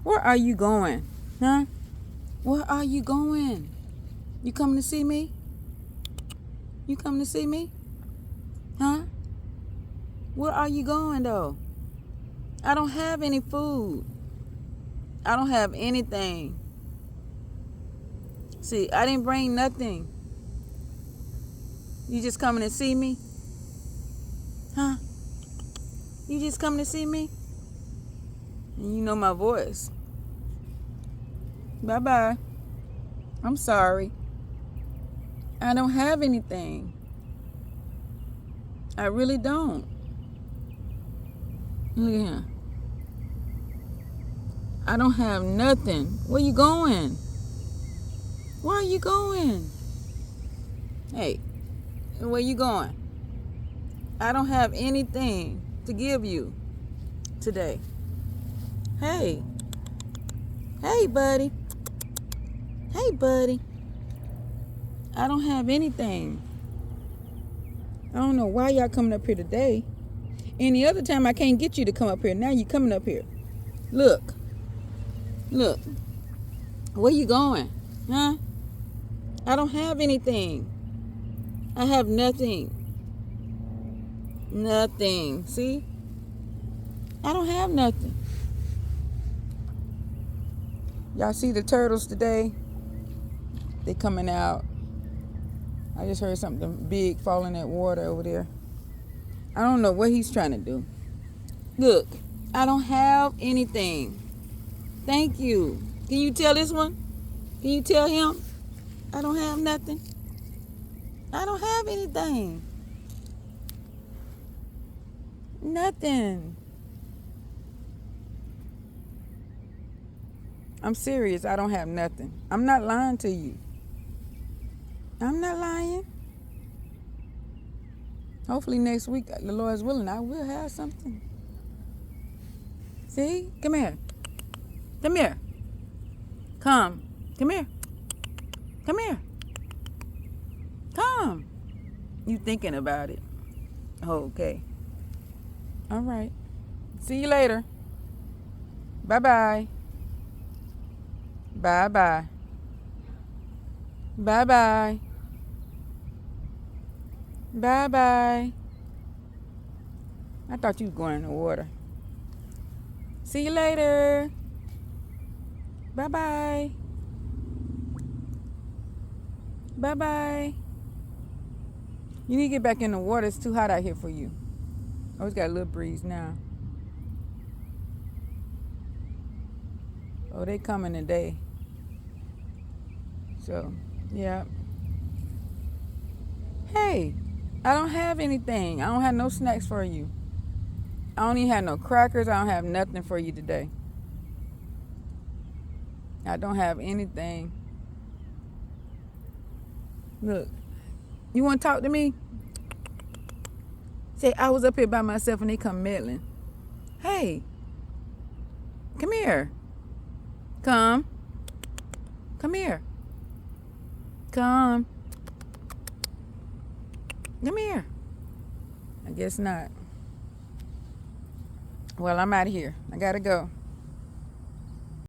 Where are you going? Huh? Where are you going? You coming to see me? You coming to see me? Huh? Where are you going though? I don't have any food. I don't have anything. See, I didn't bring nothing. You just coming to see me? Huh? You just coming to see me? And you know my voice. Bye-bye. I'm sorry. I don't have anything. I really don't. Look at him. I don't have nothing. Where you going? Where are you going? Hey, where you going? I don't have anything to give you today. Hey. Hey, buddy. Hey, buddy. I don't have anything. I don't know why y'all coming up here today. Any other time I can't get you to come up here. Now you coming up here. Look. Look. Where you going? Huh? I don't have anything. I have nothing. Nothing. See? I don't have nothing. Y'all see the turtles today? They coming out. I just heard something big falling in that water over there. I don't know what he's trying to do. Look, I don't have anything. Thank you. Can you tell this one? Can you tell him? I don't have nothing. I don't have anything. Nothing. I'm serious. I don't have nothing. I'm not lying to you. I'm not lying. Hopefully next week, the Lord's willing, I will have something. See? Come here. Come here. Come. Come here. Come here. Come. You thinking about it. Oh, okay. All right. See you later. Bye-bye. Bye-bye. Bye-bye. Bye-bye. I thought you was going in the water. See you later. Bye-bye. Bye-bye. You need to get back in the water. It's too hot out here for you. Oh, it's got a little breeze now. Oh, they coming today. So, yeah. Hey, I don't have anything. I don't have no snacks for you. I don't even have no crackers. I don't have nothing for you today. I don't have anything. Look, you want to talk to me? Say, I was up here by myself and they come meddling. Hey, come here. Come. Come here. Come. Come here. I guess not. Well, I'm out of here. I gotta go.